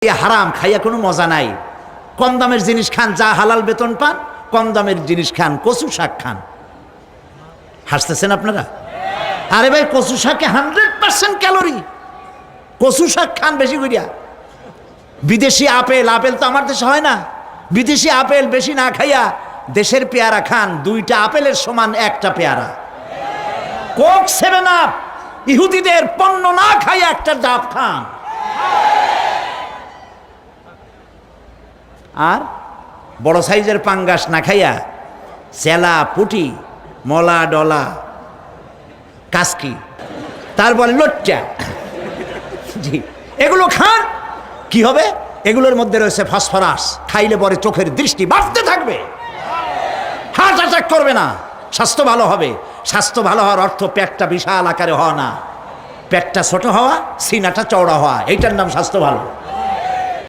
হারাম খাইয়া কোনো মজা নাই। কম দামের জিনিস খান, যা হালাল বেতন পান, কম দামের জিনিস খান, কচু শাক খান। হাসতেছেন আপনারা? আরে ভাই, কচু শাকে 100% ক্যালোরি। কচু শাক খান বেশি করিয়া। বিদেশি আপেল, আপেল তো আমার দেশে হয় না। বিদেশি আপেল বেশি না খাইয়া দেশের পেয়ারা খান। 2টা আপেলের সমান 1টা পেয়ারা। কোক 7 আপ ইহুদিদের পণ্য না খাইয়া একটা ডাব খান। আর বড় সাইজের পাঙ্গাস না খাইয়া চেলা, পুটি, মলা, ডলা, কাসকি, তারপরে লচ্চা, জি, এগুলো খান। কি হবে? এগুলোর মধ্যে রয়েছে ফসফরাস। খাইলে পরে চোখের দৃষ্টি বাড়তে থাকবে, হার্ট অ্যাটাক করবে না, স্বাস্থ্য ভালো হবে। স্বাস্থ্য ভালো হওয়ার অর্থ পেটটা বিশাল আকারে হওয়া না, পেটটা ছোট হওয়া, সিনাটা চওড়া হওয়া, এইটার নাম স্বাস্থ্য ভালো।